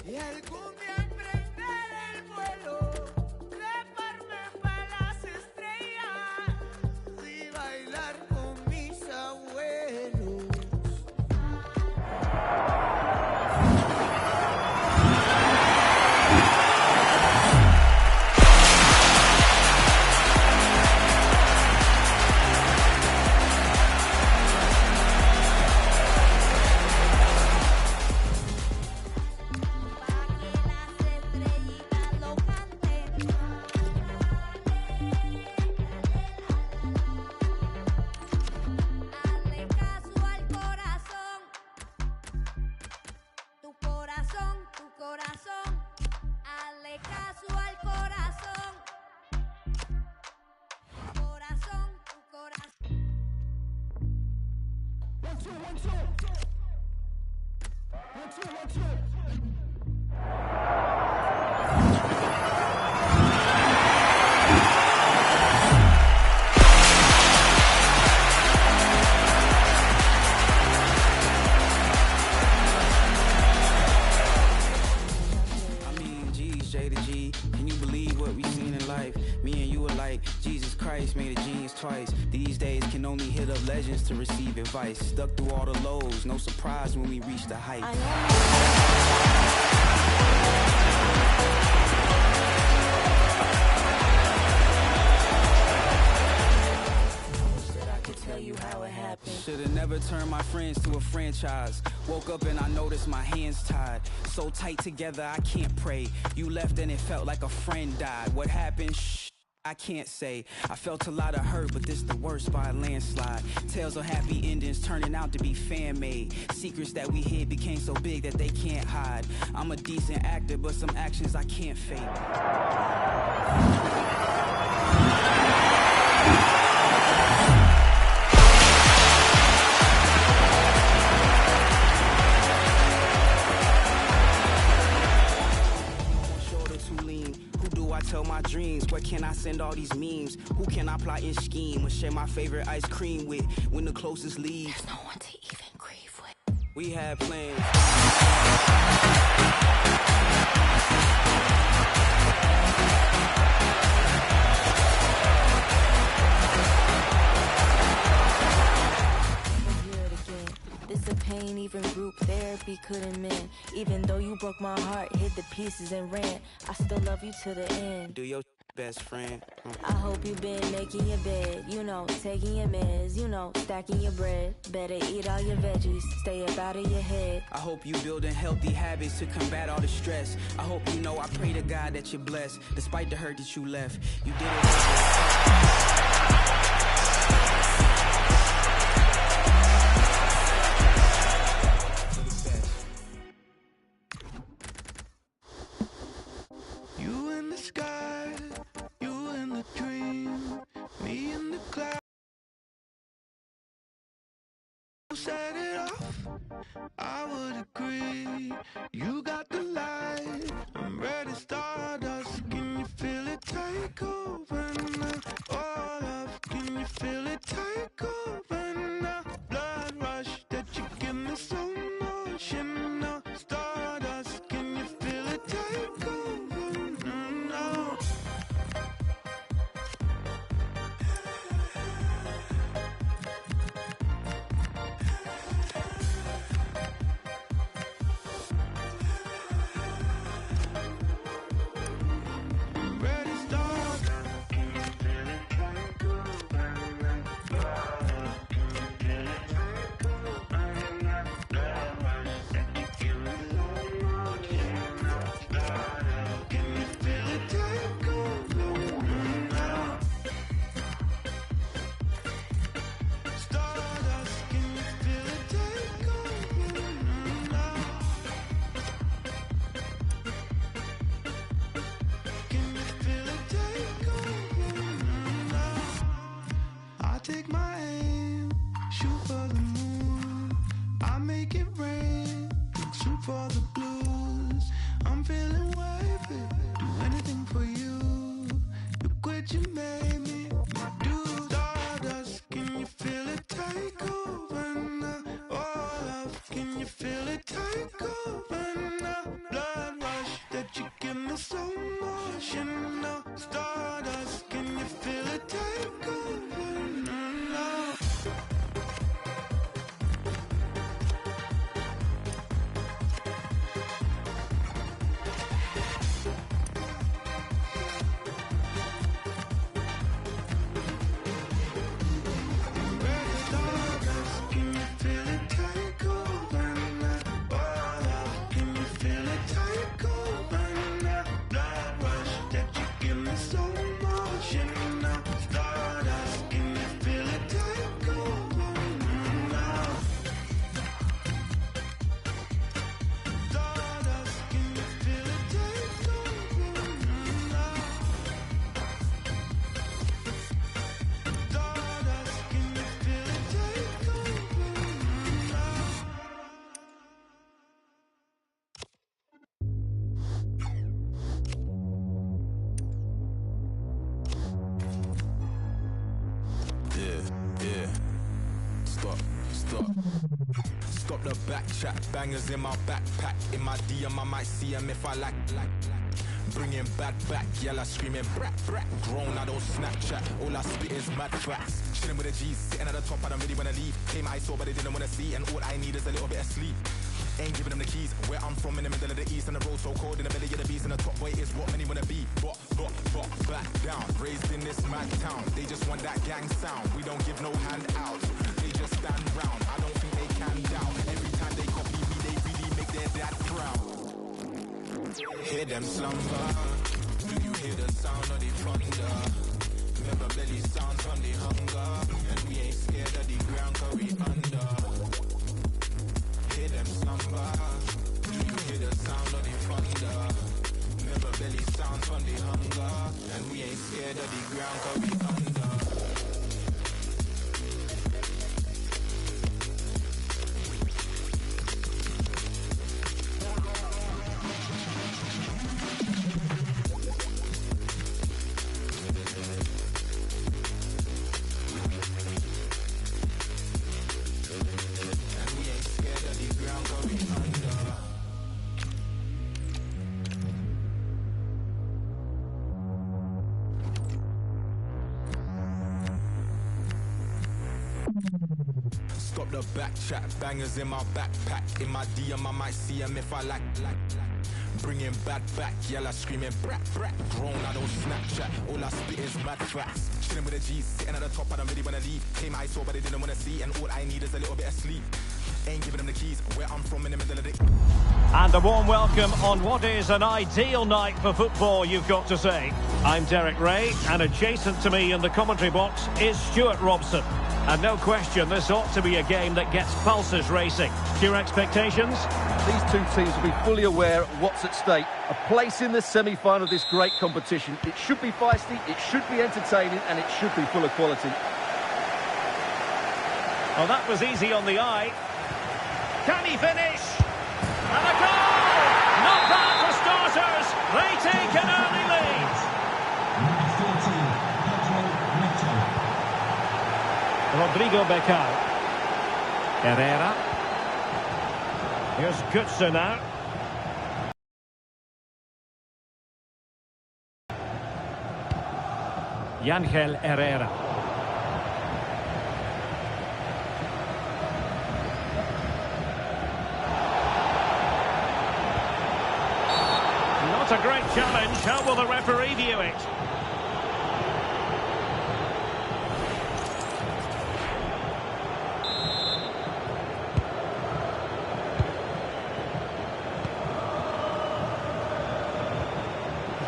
Y algún día emprender el vuelo, treparme para las estrellas y bailar con mis abuelos. These days can only hit up legends to receive advice. Stuck through all the lows, no surprise when we reach the height. Should've never turned my friends to a franchise. Woke up and I noticed my hands tied. So tight together I can't pray. You left and it felt like a friend died. What happened? Shh, I can't say. I felt a lot of hurt, but this the worst by a landslide. Tales of happy endings turning out to be fan-made. Secrets that we hid became so big that they can't hide. I'm a decent actor, but some actions I can't fake. I tell my dreams, where can I send all these memes? Who can I plot and scheme or share my favorite ice cream with when the closest leaves? There's no one to even grieve with. We had plans. This a pain even group therapy couldn't mend. Even though you broke my heart, hid the pieces and ran, I still love you to the end. Do your best friend. I hope you been making your bed, you know, taking your meds, you know, stacking your bread. Better eat all your veggies, stay up out of your head. I hope you building healthy habits to combat all the stress. I hope you know I pray to God that you're blessed, despite the hurt that you left. You did it. Set it off, I would agree. You got the light, I'm ready, stardust. Can you feel it take over now? All of, can you feel it take over now? Blood rush that you give me so motion now. Stardust, can you feel it take over now? Take my aim, shoot for the moon. I make it rain, shoot for the blues. I'm feeling wavy, do anything for you. Look what you made me do. Stardust, can you feel it take over now? All of, can you feel it take over now? Blood Stop the back chat, bangers in my backpack. In my DM I might see them if I like. Bringing bad back, yella screaming brat brat. Grown, I don't Snapchat, all I spit is mad facts. Chilling with the G's, sitting at the top, I don't really wanna leave. Came I saw but they didn't wanna see, and all I need is a little bit of sleep. Ain't giving them the keys, where I'm from in the middle of the east. And the road so cold in the belly of the beast. And the top boy is what many wanna be. But, back down, raised in this mad town. They just want that gang sound, we don't give no hand out. They just stand round, I don't think they can down. Every time they copy me, they really make their dad proud. Hear them slumber, do you hear the sound of the thunder? Remember belly sounds from the hunger. And we ain't scared of the ground cause we under. Hear them slumber, do you hear the sound of the thunder? Remember belly sounds from the hunger. And we ain't scared of the ground cause we under. Stop the back chat, bangers in my backpack. In my DM I might see them if I like. Bringing bad back, yella screaming brat brat. Grown, I don't Snapchat, all I spit is mad facts. Chilling with the G's, sitting at the top, I don't really wanna leave. Came I saw but they didn't wanna see, and all I need is a little bit of sleep. Ain't giving them the keys, where I'm from in the middle of the... And a warm welcome on what is an ideal night for football, you've got to say. I'm Derek Ray, and adjacent to me in the commentary box is Stuart Robson. And no question, this ought to be a game that gets pulses racing. Your expectations? These two teams will be fully aware of what's at stake. A place in the semi-final of this great competition. It should be feisty, it should be entertaining, and it should be full of quality. Well, that was easy on the eye. Can he finish? And a goal! Not bad for starters. They take an early lead. Rodrigo Becao. Herrera. Here's Götze now. Yangel Herrera. Not a great challenge. How will the referee view it?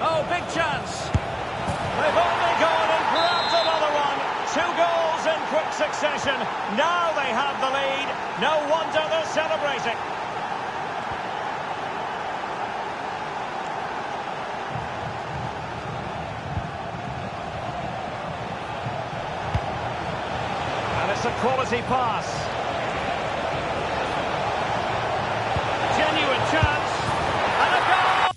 Oh, big chance. They've only gone and grabbed another one. 2 goals in quick succession. Now they have the lead. No wonder they're celebrating. And it's a quality pass. Genuine chance. And a goal!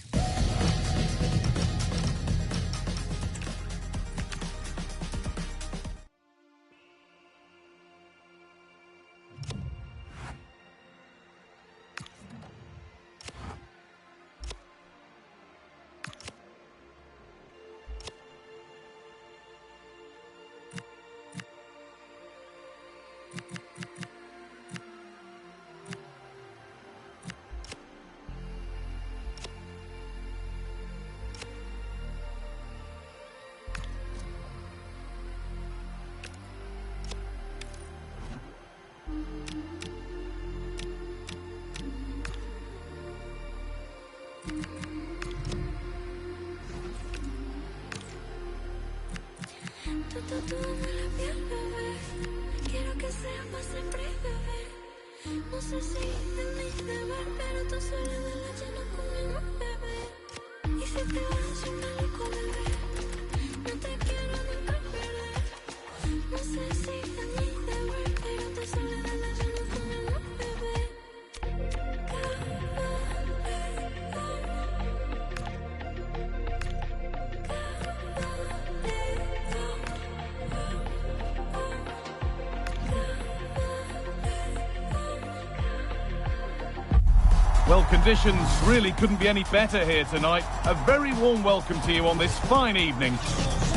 Tu tatúame la piel, bebé. Quiero que sea para siempre, bebé. No sé si es mi deber, pero tu soledad la llena conmigo, bebé. Y si te vas, yo me aloco, bebé. No te quiero nunca perder. No sé si es mi deber, pero tu soledad la llena conmigo, bebé. Well, conditions really couldn't be any better here tonight. A very warm welcome to you on this fine evening.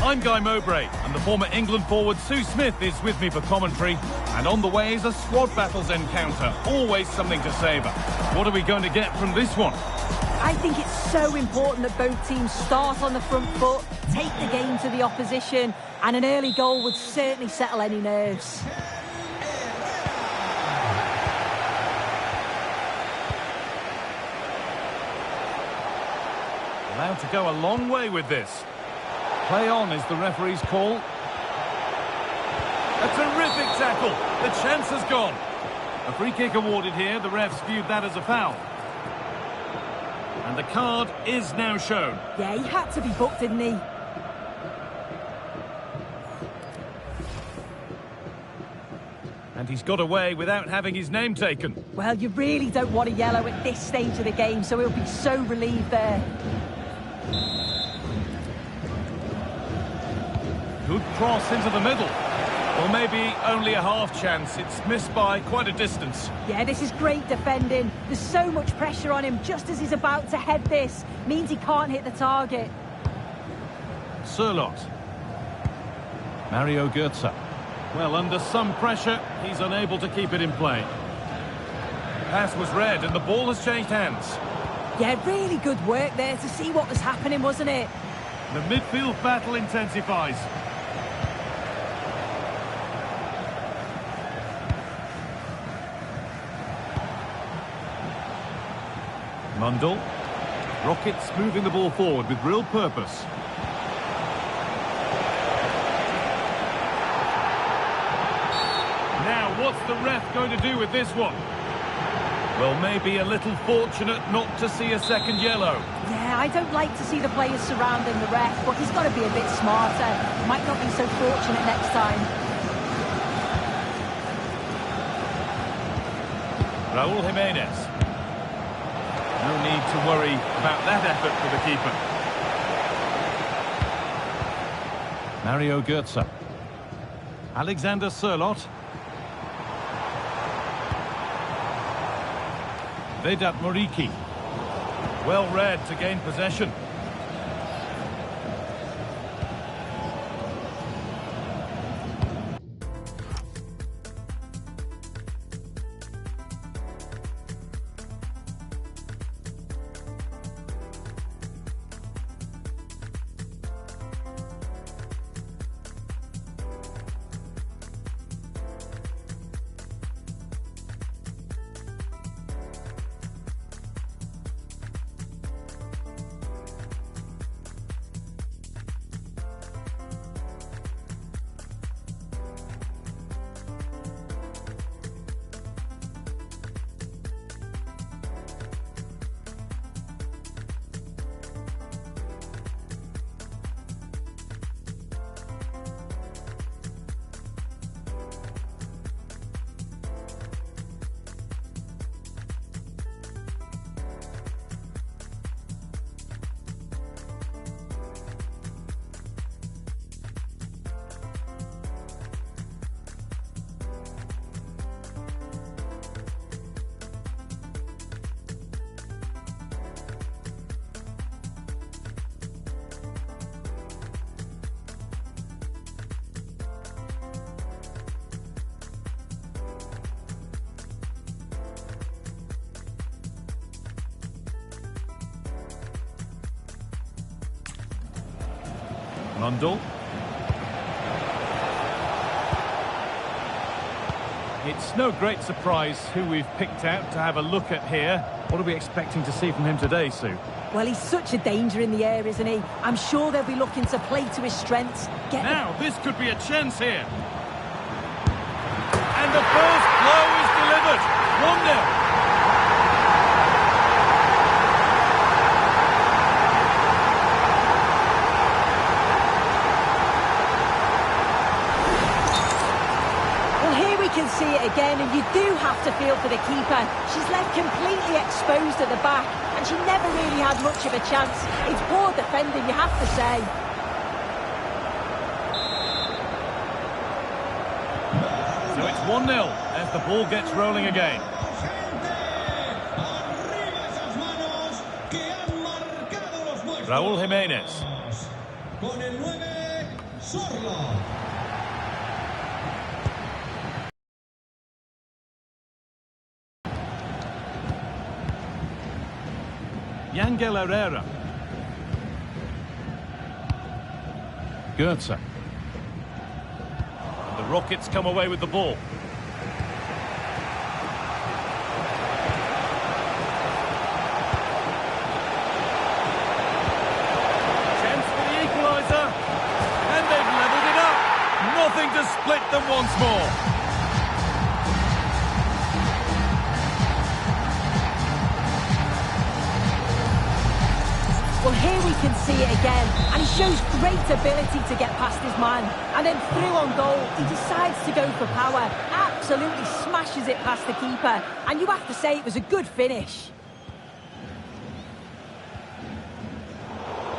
I'm Guy Mowbray, and the former England forward Sue Smith is with me for commentary. And on the way is a squad battles encounter, always something to savour. What are we going to get from this one? I think it's so important that both teams start on the front foot, take the game to the opposition, and an early goal would certainly settle any nerves. Allowed to go a long way with this. Play on is the referee's call. A terrific tackle. The chance has gone. A free kick awarded here. The refs viewed that as a foul. And the card is now shown. Yeah, he had to be booked, didn't he? And he's got away without having his name taken. Well, you really don't want a yellow at this stage of the game, so he'll be so relieved there. Good cross into the middle. Well, maybe only a half chance. It's missed by quite a distance. Yeah, this is great defending. There's so much pressure on him just as he's about to head this. Means he can't hit the target. Surlot. Mario Götze. Well, under some pressure, he's unable to keep it in play. Pass was read and the ball has changed hands. Yeah, really good work there to see what was happening, wasn't it? The midfield battle intensifies. Mundell. Rockets moving the ball forward with real purpose. Now, what's the ref going to do with this one? Well, maybe a little fortunate not to see a second yellow. Yeah, I don't like to see the players surrounding the ref, but he's got to be a bit smarter. Might not be so fortunate next time. Raúl Jiménez. No need to worry about that effort for the keeper. Mario Götze. Alexander Surlot. Vedat Muriqi. Well read to gain possession. Mundell. It's no great surprise who we've picked out to have a look at here. What are we expecting to see from him today, Sue? Well, he's such a danger in the air, isn't he? I'm sure they'll be looking to play to his strengths. Now, this could be a chance here. And the first blow is delivered. 1-0. Can see it again, and you do have to feel for the keeper. She's left completely exposed at the back, and she never really had much of a chance. It's poor defending, you have to say. So it's 1-0 as the ball gets rolling again. Raúl Jiménez. Con el 9, Sorlo. Yangel Herrera. Goetze. The Rockets come away with the ball. Chance for the equaliser. And they've levelled it up. Nothing to split them once more. Well, here we can see it again, and he shows great ability to get past his man. And then through on goal, he decides to go for power, absolutely smashes it past the keeper, and you have to say it was a good finish.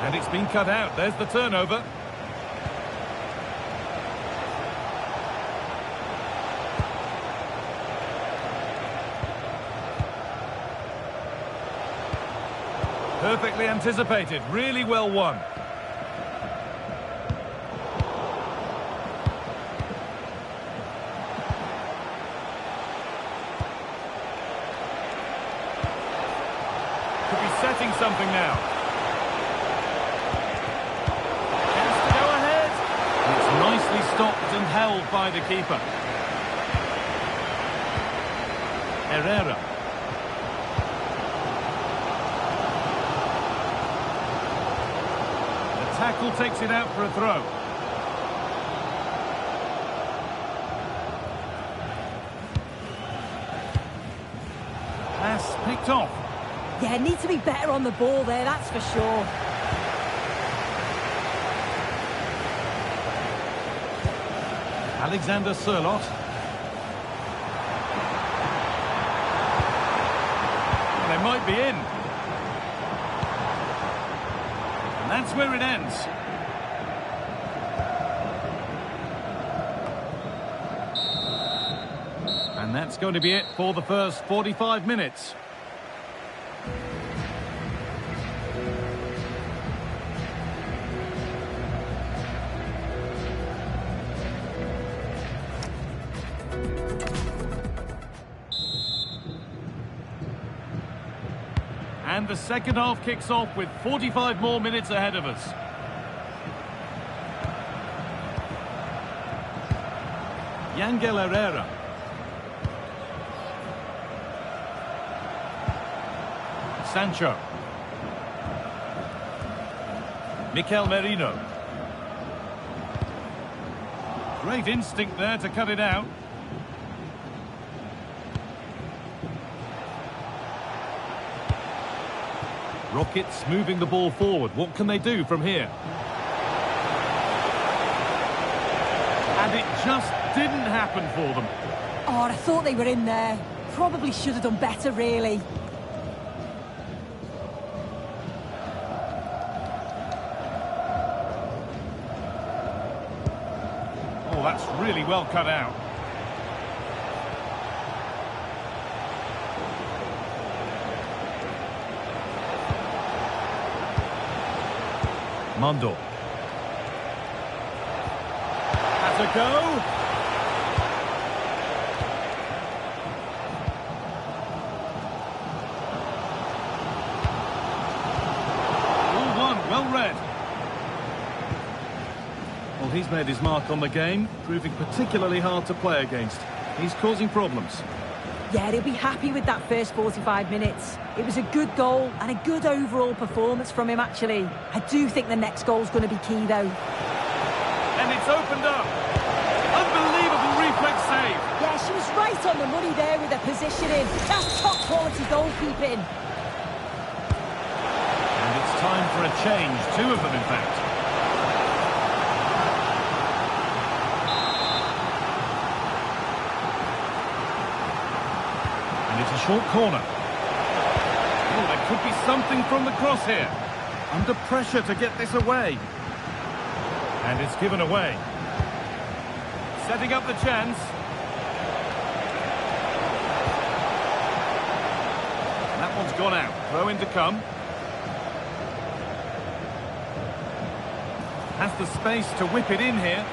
And it's been cut out. There's the turnover. Perfectly anticipated, really well won. Could be setting something now. Chance to go ahead. It's nicely stopped and held by the keeper. Herrera. Tackle takes it out for a throw. Pass picked off. Yeah, need to be better on the ball there, that's for sure. Alexander Sørloth. They might be in. And that's where it ends. And that's going to be it for the first 45 minutes. And the second half kicks off with 45 more minutes ahead of us. Yangel Herrera. Sancho. Mikel Merino. Great instinct there to cut it out. Rockets moving the ball forward. What can they do from here? And it just didn't happen for them. Oh, I thought they were in there. Probably should have done better, really. Oh, that's really well cut out. Mondo. Has a go. All one, well read. Well, he's made his mark on the game, proving particularly hard to play against. He's causing problems. Yeah, he'll be happy with that first 45 minutes. It was a good goal and a good overall performance from him, actually. I do think the next goal's going to be key, though. And it's opened up. Unbelievable reflex save. Yeah, she was right on the money there with her positioning. That's top-quality goalkeeping. And it's time for a change. Two of them, in fact. It's a short corner. Oh, there could be something from the cross here. Under pressure to get this away. And it's given away. Setting up the chance. That one's gone out. Throw in to come. Has the space to whip it in here.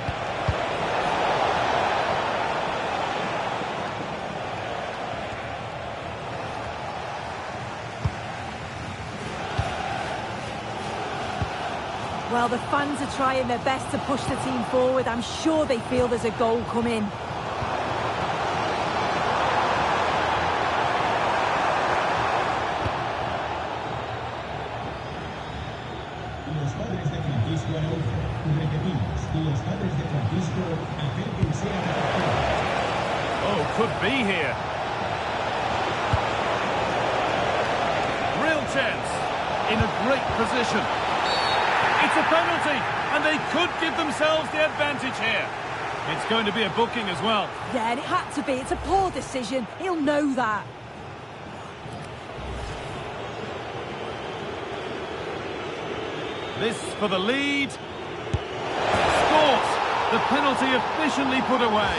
Well, the fans are trying their best to push the team forward. I'm sure they feel there's a goal coming. Los padres de Francisco Araujo. Repetimos, los padres de Francisco acérquense a la partida. Oh, could be here. Real chance. In a great position. It's a penalty, and they could give themselves the advantage here. It's going to be a booking as well. Yeah, and it had to be. It's a poor decision. He'll know that. This for the lead. Scores! The penalty efficiently put away.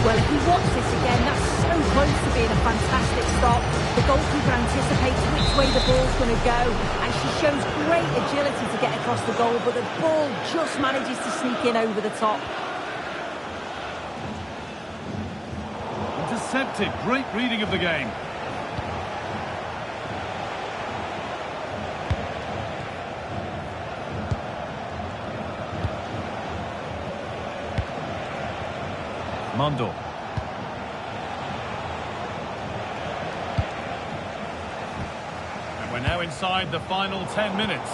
Well, if you watch this again, that's so close to being a fantastic stop. The goalkeeper anticipates which way the ball's going to go, and she shows great agility to get across the goal, but the ball just manages to sneak in over the top. Intercepted. Great reading of the game. Mondo. And we're now inside the final 10 minutes.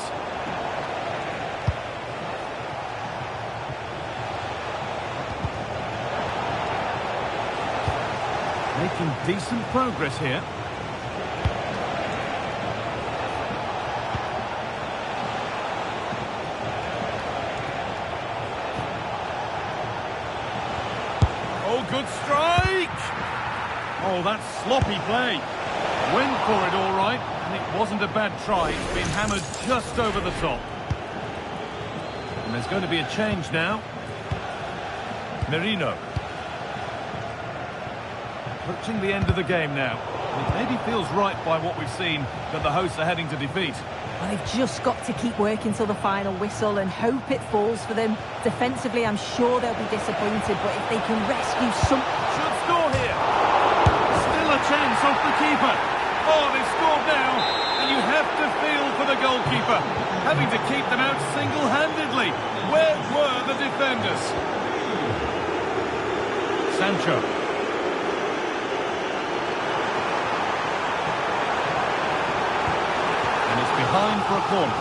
Making decent progress here. Oh, good strike! Oh, that's sloppy play. Went for it all right, and it wasn't a bad try. It's been hammered just over the top. And there's going to be a change now. Merino. Approaching the end of the game now. It maybe feels right by what we've seen that the hosts are heading to defeat. Well, they've just got to keep working till the final whistle and hope it falls for them. Defensively, I'm sure they'll be disappointed, but if they can rescue some... Should score here. Still a chance off the keeper. Oh, they've scored now, and you have to feel for the goalkeeper, having to keep them out single-handedly. Where were the defenders? Sancho. Behind for a corner.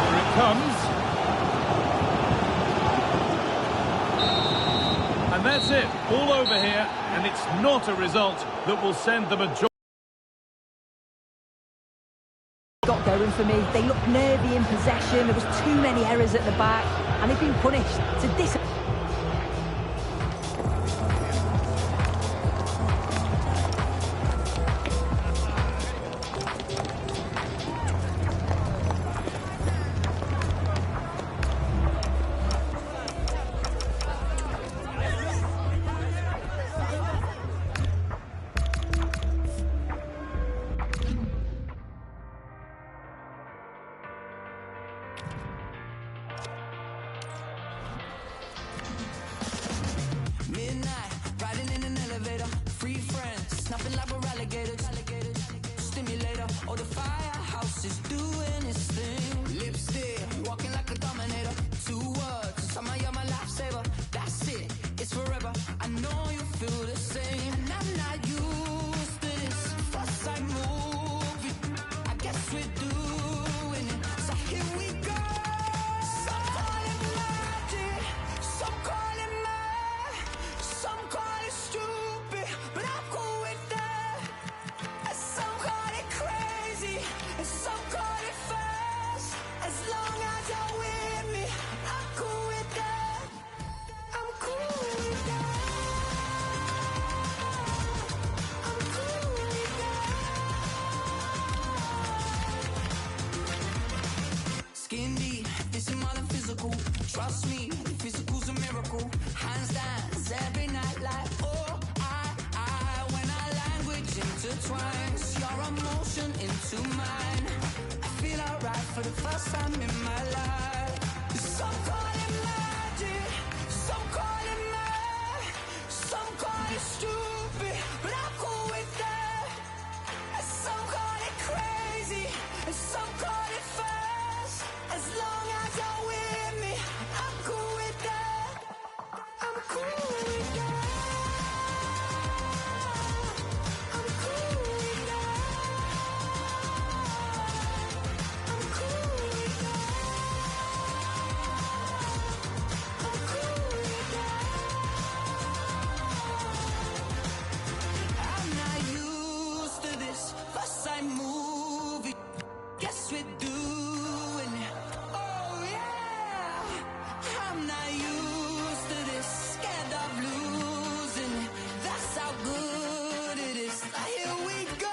Here it comes. And that's it. All over here. And it's not a result that will send them a joy. Got going for me. They looked nervy in possession. There was too many errors at the back. And they've been punished. It's a disappointment. first time in my life. Some call it magic, some call it mad, some call it stupid, but I'm cool with that. And some call it crazy, and some call it fast. As long as you're with me, I'm cool with that. I'm cool with that. I'm cool with that. I'm cool with that. I'm cool with that. I'm not used to this. First time movie, guess we're doing it. Oh yeah, I'm not used to this. Scared of losing it. That's how good it is. Here we go.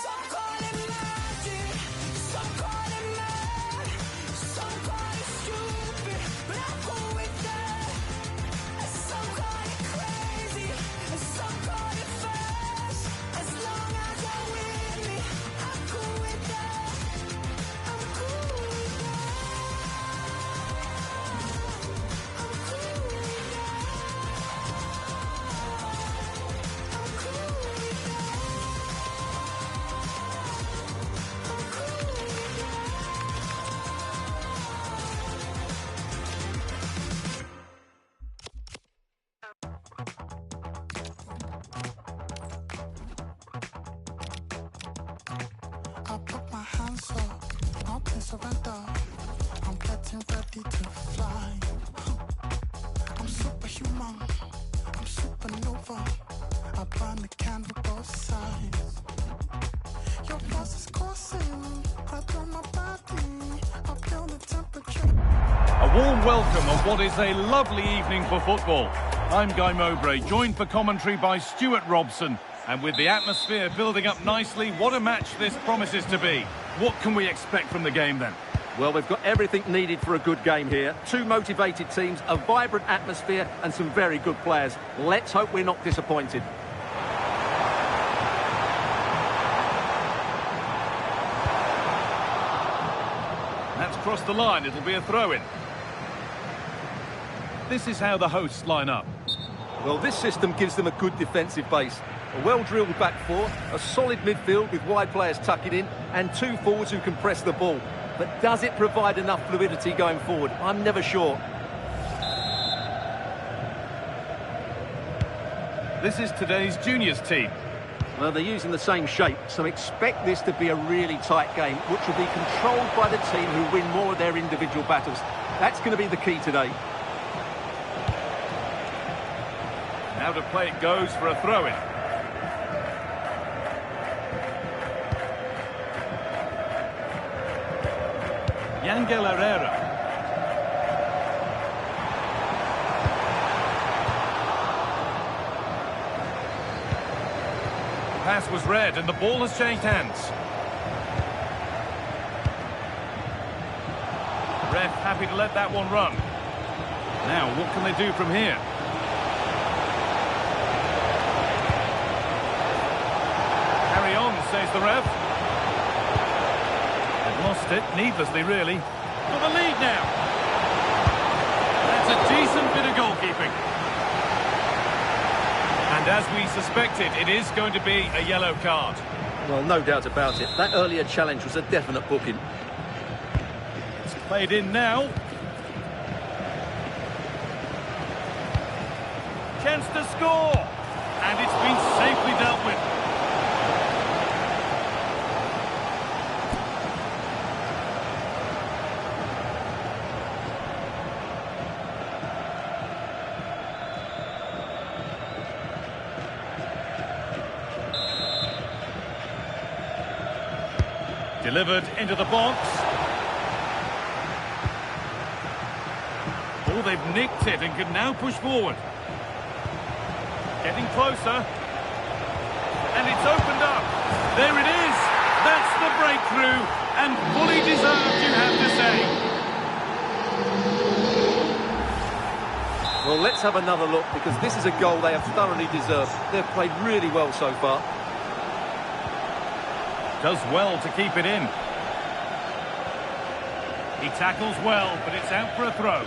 Some call it magic, some call it mad, some call it stupid, but I'm cool with that. And some call it crazy, and some call it fast. As long as you're with me, I'm cool with that. I'm cool with that. I'm cool with that. I'm cool with that. I'm cool with that. I put my hands up, up and surrender. I'm getting ready to fly. I'm superhuman, I'm supernova. I burn the candle both sides. Your pulse is coursing right through my body. I feel the temperature. A warm welcome on what is a lovely evening for football. I'm Guy Mowbray, joined for commentary by Stuart Robson. And with the atmosphere building up nicely, what a match this promises to be. What can we expect from the game then? Well, we've got everything needed for a good game here. Two motivated teams, a vibrant atmosphere and some very good players. Let's hope we're not disappointed. That's crossed the line, it'll be a throw-in. This is how the hosts line up. Well, this system gives them a good defensive base. A well-drilled back four, a solid midfield with wide players tucking in, and two forwards who can press the ball. But does it provide enough fluidity going forward? I'm never sure. This is today's juniors team. Well, they're using the same shape, so expect this to be a really tight game, which will be controlled by the team who win more of their individual battles. That's going to be the key today. Now to play it goes for a throw-in. Yangel Herrera. Pass was read and the ball has changed hands. Ref happy to let that one run. Now, what can they do from here? Carry on, says the ref. They've lost it, needlessly really. For the lead now. That's a decent bit of goalkeeping. And as we suspected, it is going to be a yellow card. Well, no doubt about it. That earlier challenge was a definite booking. It's played in now. Chance to score. And it's been safely dealt with. Delivered into the box. Oh, they've nicked it and can now push forward. Getting closer. And it's opened up. There it is. That's the breakthrough. And fully deserved, you have to say. Well, let's have another look, because this is a goal they have thoroughly deserved. They've played really well so far. Does well to keep it in. He tackles well, but it's out for a throw.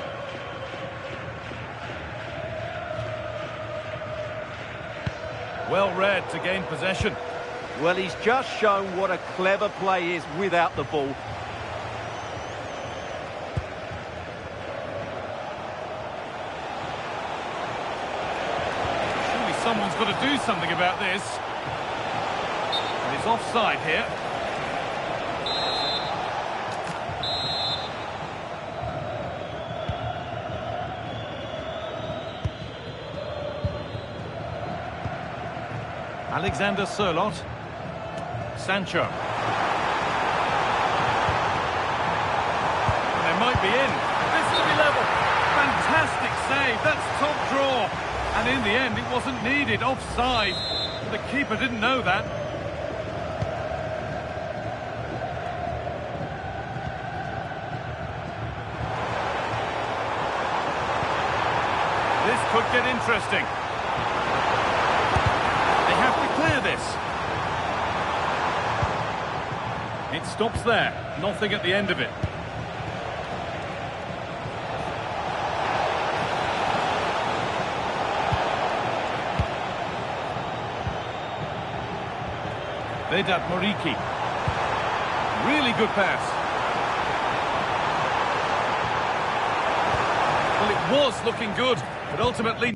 Well read to gain possession. Well, he's just shown what a clever play is without the ball. Surely someone's got to do something about this. And he's offside here. Alexander Sørloth. Sancho. They might be in. This will be level. Fantastic save. That's top draw. And in the end, it wasn't needed. Offside. The keeper didn't know that. This could get interesting. Clear this. It stops there. Nothing at the end of it. Vedat Muriqi. Really good pass. Well, it was looking good, but ultimately...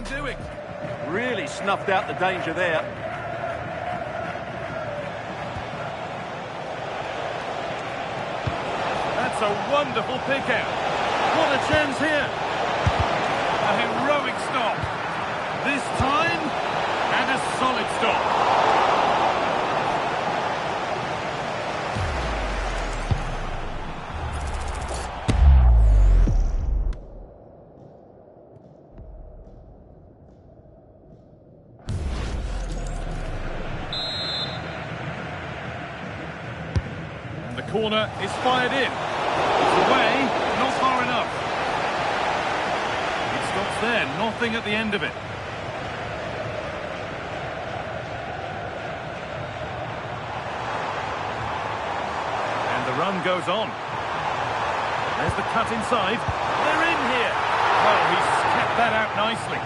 Doing. Really snuffed out the danger there. That's a wonderful pick out. What a chance here. A heroic stop. This time, and a solid stop. Corner is fired in. It's away, not far enough. It stops there, nothing at the end of it. And the run goes on. There's the cut inside. They're in here. Well, he's kept that out nicely.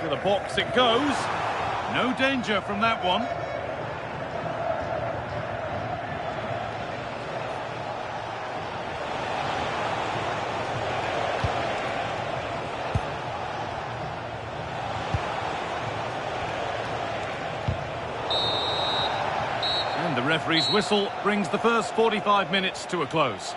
The box it goes. No danger from that one. referee's whistle brings the first 45 minutes to a close.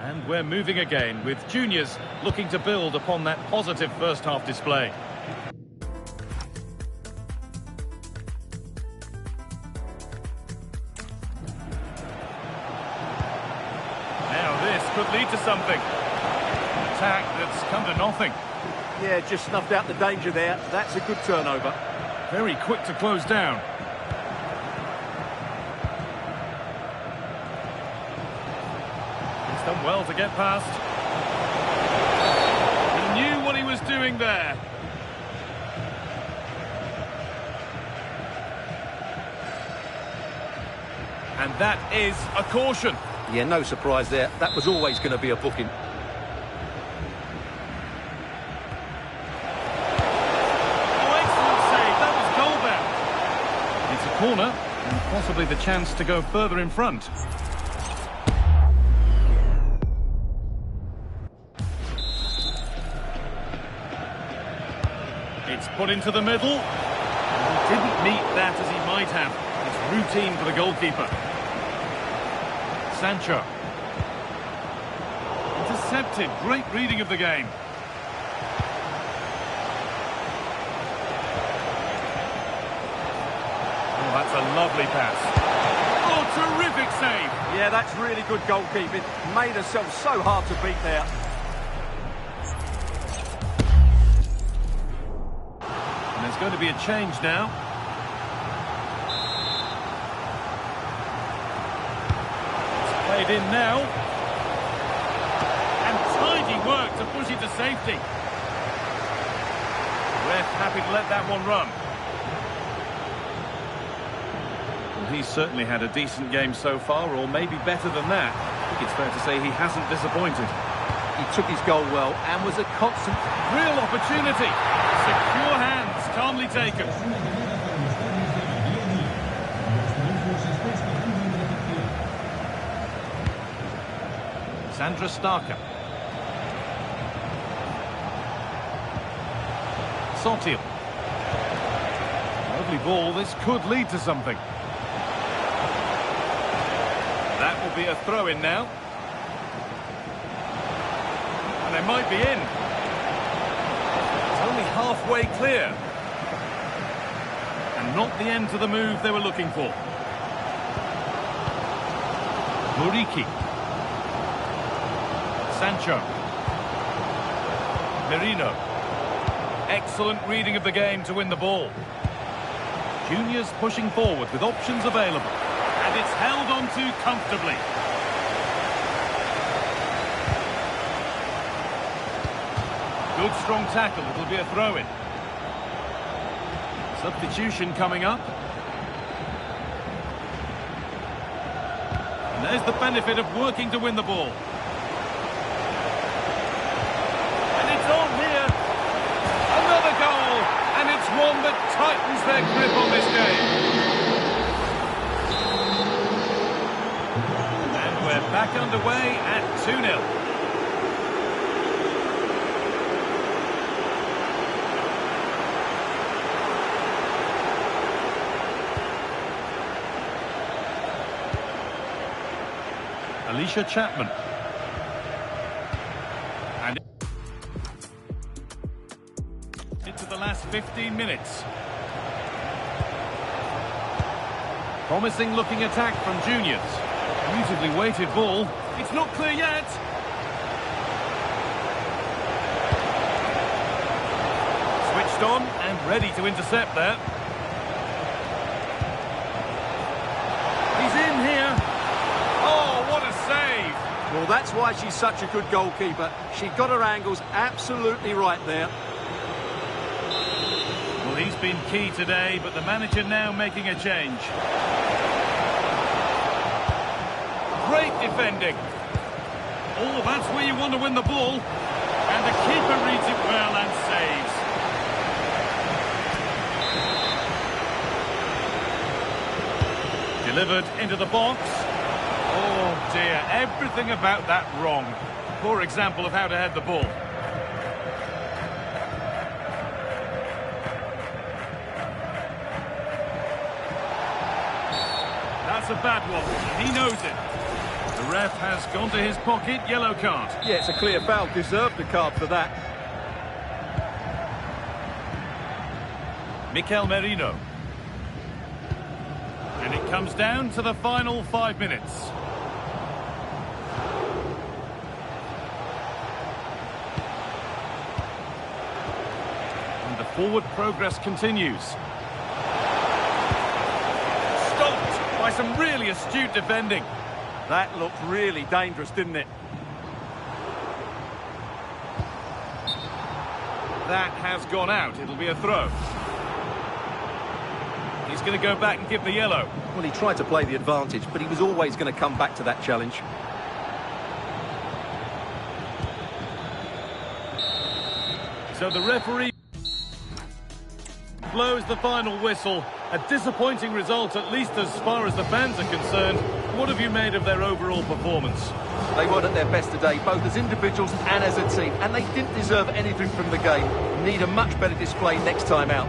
And we're moving again, with juniors looking to build upon that positive first-half display. Now this could lead to something. An attack that's come to nothing. Yeah, just snuffed out the danger there. That's a good turnover. Very quick to close down. Done well to get past. He knew what he was doing there. And that is a caution. Yeah, no surprise there. That was always going to be a booking. Oh, excellent save. That was goal bound. It's a corner, and possibly the chance to go further in front. It's put into the middle. He didn't meet that as he might have. It's routine for the goalkeeper. Sancho. Intercepted. Great reading of the game. Oh, that's a lovely pass. Oh, terrific save. Yeah, that's really good goalkeeping. Made herself so hard to beat there. There's going to be a change now. It's played in now. And tidy work to push it to safety. Ref happy to let that one run. Well, he's certainly had a decent game so far, or maybe better than that. I think it's fair to say he hasn't disappointed. He took his goal well and was a constant... Real opportunity. Secure hands, calmly taken. Sandra Starker. Sotil. Lovely ball, this could lead to something. That will be a throw-in now. And they might be in. It's only halfway clear. And not the end to the move they were looking for. Muriqi. Sancho. Merino. Excellent reading of the game to win the ball. Juniors pushing forward with options available. And it's held on to comfortably. Good strong tackle, it'll be a throw-in. Substitution coming up. And there's the benefit of working to win the ball. And it's on here. Another goal. And it's one that tightens their grip on this game. And we're back underway at 2-0. Alicia Chapman. And into the last 15 minutes. Promising looking attack from juniors. Beautifully weighted ball. It's not clear yet. switched on and ready to intercept there. He's in here. Oh, what a save! Well, that's why she's such a good goalkeeper. She got her angles absolutely right there. Well, he's been key today, but the manager now making a change. Great defending. Oh, that's where you want to win the ball. And the keeper reads it well and saves. Delivered into the box. Oh dear, everything about that wrong. Poor example of how to head the ball. That's a bad one, and he knows it. The ref has gone to his pocket, yellow card. Yeah, it's a clear foul. Deserved the card for that. Mikel Merino. And it comes down to the final 5 minutes. And the forward progress continues. Stopped by some really astute defending. That looked really dangerous, didn't it? That has gone out. It'll be a throw. He's going to go back and give the yellow. Well, he tried to play the advantage, but he was always going to come back to that challenge. So the referee blows the final whistle. A disappointing result, at least as far as the fans are concerned. What have you made of their overall performance? They weren't at their best today, both as individuals and as a team, and they didn't deserve anything from the game. Need a much better display next time out.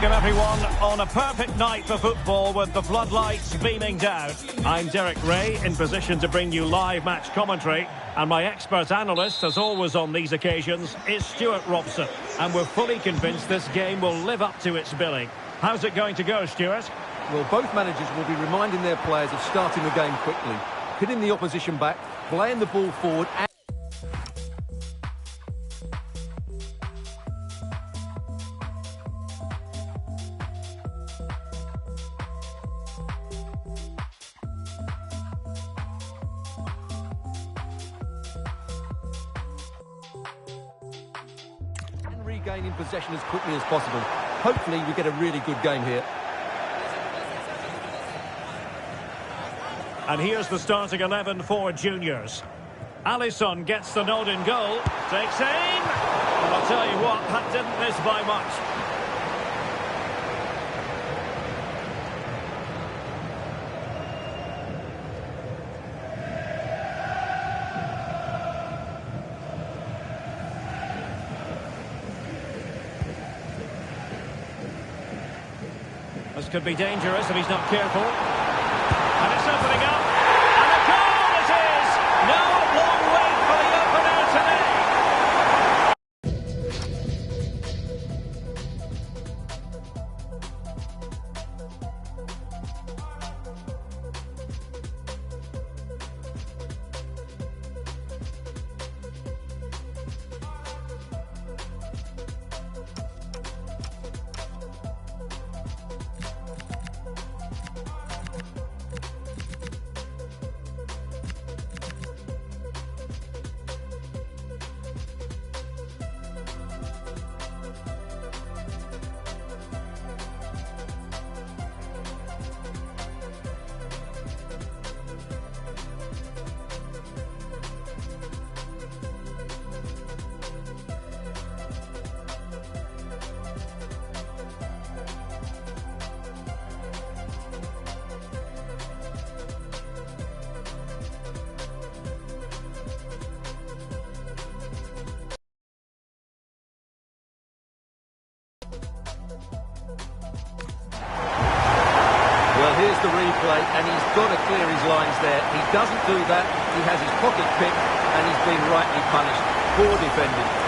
welcome everyone on a perfect night for football with the floodlights beaming down. I'm Derek Ray, in position to bring you live match commentary, and my expert analyst, as always on these occasions, is Stuart Robson, and we're fully convinced this game will live up to its billing. How's it going to go, Stuart? Well, both managers will be reminding their players of starting the game quickly, hitting the opposition back, playing the ball forward and regaining possession as quickly as possible. Hopefully we get a really good game here. And here's the starting 11 for juniors. Alisson gets the nod in goal, takes aim, and I'll tell you what, that didn't miss by much. This could be dangerous if he's not careful. And it's opening up. And a goal it is! No long wait for the opener today. Well, here's the replay, and he's got to clear his lines there. He doesn't do that. He has his pocket picked, and he's been rightly punished. Poor defending.